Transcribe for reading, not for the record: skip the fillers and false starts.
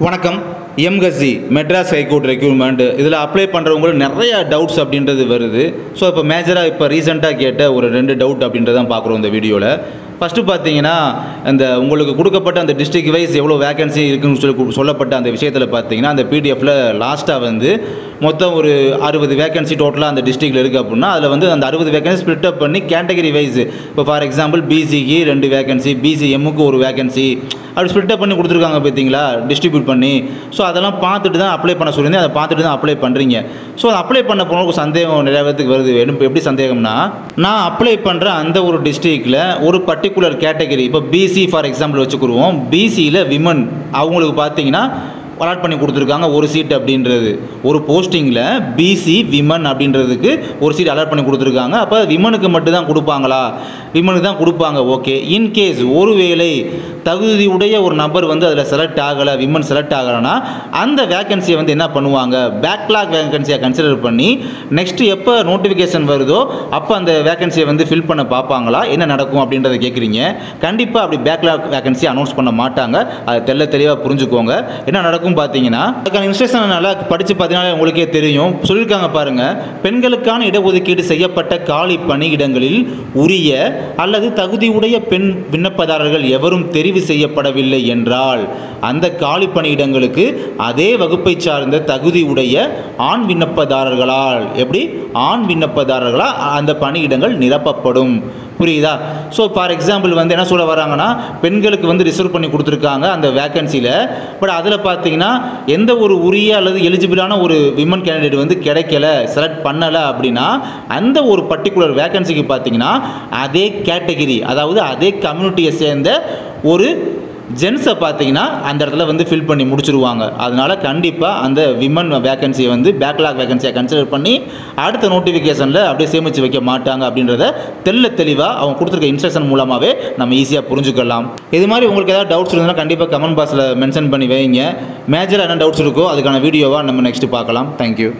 வணக்கம். எம்கசி Madras high court recruitment இதில் apply பண்ணுறவங்களுக்கு நிறைய டவுட்ஸ் அப்படின்றது வருது. ஸோ இப்போ மேஜராக இப்போ ரீசெண்டாக கேட்ட ஒரு 2 டவுட் அப்படின்றதான் பார்க்குறோம் இந்த வீடியோவில். ஃபஸ்ட்டு பார்த்தீங்கன்னா, இந்த உங்களுக்கு கொடுக்கப்பட்ட அந்த டிஸ்ட்ரிக்ட் வைஸ் எவ்வளோ வேகன்சி இருக்குன்னு சொல்லப்பட்ட அந்த விஷயத்தில் பார்த்தீங்கன்னா, அந்த பிடிஎஃப்பில் லாஸ்ட்டாக வந்து மொத்தம் ஒரு 60 வேகன்சி டோட்டலாக அந்த டிஸ்ட்ரிக்டில் இருக்குது அப்படின்னா, அதில் வந்து அந்த 60 வேகன்சி ஸ்ப்ளிட் அப் பண்ணி கேட்டகரி வைஸ், இப்போ ஃபார் எக்ஸாம்பிள் பிசிக்கு 2 வேகன்சி, பிசிஎம்முக்கு 1 வேகன்சி அப்படி ஸ்ப்ளிட் அப் பண்ணி கொடுத்துருக்காங்க பார்த்தீங்களா, டிஸ்ட்ரிபியூட் பண்ணி. ஸோ அதெல்லாம் பார்த்துட்டு தான் அப்ளை பண்ண சொல்லியிருந்தேன். அதை பார்த்துட்டு தான் அப்ளை பண்ணுறீங்க. ஸோ அதை அப்ளை பண்ண போனவங்களுக்கு சந்தேகம் நிறைய பேருக்கு வருது. எப்படி சந்தேகம்னா, நான் அப்ளை பண்ணுற அந்த ஒரு டிஸ்ட்ரிக்டில் ஒரு பர்டிகுலர் கேட்டகரி, இப்போ பிசி ஃபார் எக்ஸாம்பிள் வச்சுக்கிடுவோம். பிசியில் விமன் அவங்களுக்கு பார்த்தீங்கன்னா அலாட் பண்ணி கொடுத்துருக்காங்க ஒரு சீட் அப்படின்றது. ஒரு போஸ்டிங்கில் பிசி விமன் அப்படின்றதுக்கு ஒரு சீட் அலாட் பண்ணி கொடுத்துருக்காங்க. அப்போ விமனுக்கு மட்டும் தான் கொடுப்பாங்களா? விமனுக்கு தான் கொடுப்பாங்க. ஓகே. இன்கேஸ் ஒருவேளை தகுதியுடைய ஒரு நபர் வந்து அதில் செலக்ட் ஆகலை, விமன் செலக்ட் ஆகலைன்னா அந்த வேகன்சியை வந்து என்ன பண்ணுவாங்க, பேக்லாக் வேகன்சியை கன்சிடர் பண்ணி நெக்ஸ்ட்டு எப்போ நோட்டிஃபிகேஷன் வருதோ அப்போ அந்த வேகன்சியை வந்து ஃபில் பண்ண பார்ப்பாங்களா, என்ன நடக்கும் அப்படின்றத கேட்குறீங்க. கண்டிப்பாக அப்படி பேக்லாக் வேகன்சி அனௌன்ஸ் பண்ண மாட்டாங்க. அதை தெளிவாக புரிஞ்சுக்கோங்க. என்ன நடக்கும் பார்த்தீங்கன்னா, அதுக்கான இன்ஸ்ட்ரக்ஷன் நல்லா படித்து பார்த்தீங்கன்னா உங்களுக்கே தெரியும். சொல்லியிருக்காங்க பாருங்கள், பெண்களுக்கான இடஒதுக்கீடு செய்யப்பட்ட காலி பணியிடங்களில் உரிய அல்லது தகுதியுடைய பெண் விண்ணப்பதாரர்கள் எவரும் தெரிவு செய்யப்படவில்லை என்றால் அந்த காலி பணியிடங்களுக்கு அதே வகுப்பை சார்ந்த தகுதியுடைய ஆண் விண்ணப்பதாரர்களால் ஆண் விண்ணப்பதாரர்களால் அந்த பணியிடங்கள் நிரப்பப்படும். புரியுதா? ஸோ ஃபார் எக்ஸாம்பிள் வந்து என்ன சொல்ல வராங்கன்னா, பெண்களுக்கு வந்து ரிசர்வ் பண்ணி கொடுத்துருக்காங்க அந்த வேக்கன்சியில். பட் அதில் பார்த்தீங்கன்னா எந்த ஒரு உரிய அல்லது எலிஜிபிளான ஒரு விமன் கேண்டிடேட் வந்து கிடைக்கல, செலக்ட் பண்ணலை அப்படின்னா அந்த ஒரு பர்டிகுலர் வேக்கன்சிக்கு பார்த்தீங்கன்னா அதே கேட்டகிரி, அதாவது அதே கம்யூனிட்டியை சேர்ந்த ஒரு ஜென்ஸை பார்த்தீங்கன்னா அந்த இடத்துல வந்து ஃபில் பண்ணி முடிச்சிருவாங்க. அதனால் கண்டிப்பாக அந்த விமன் வேகன்சியை வந்து பேக்லாக் வேகன்சியை கன்சிடர் பண்ணி அடுத்த நோட்டிஃபிகேஷனில் அப்படியே சேமித்து வைக்க மாட்டாங்க அப்படின்றத தெளிவாக அவங்க கொடுத்துருக்க இன்ஸ்ட்ரக்ஷன் மூலமாகவே நம்ம ஈஸியாக புரிஞ்சுக்கலாம். இது மாதிரி உங்களுக்கு ஏதாவது டவுட்ஸ் இருந்தால் கண்டிப்பாக கமெண்ட் பாக்ஸில் மென்ஷன் பண்ணி வைங்க. மேஜராக என்ன டவுட்ஸ் இருக்கோ அதுக்கான வீடியோவாக நம்ம நெக்ஸ்ட்டு பார்க்கலாம். தேங்க்யூ.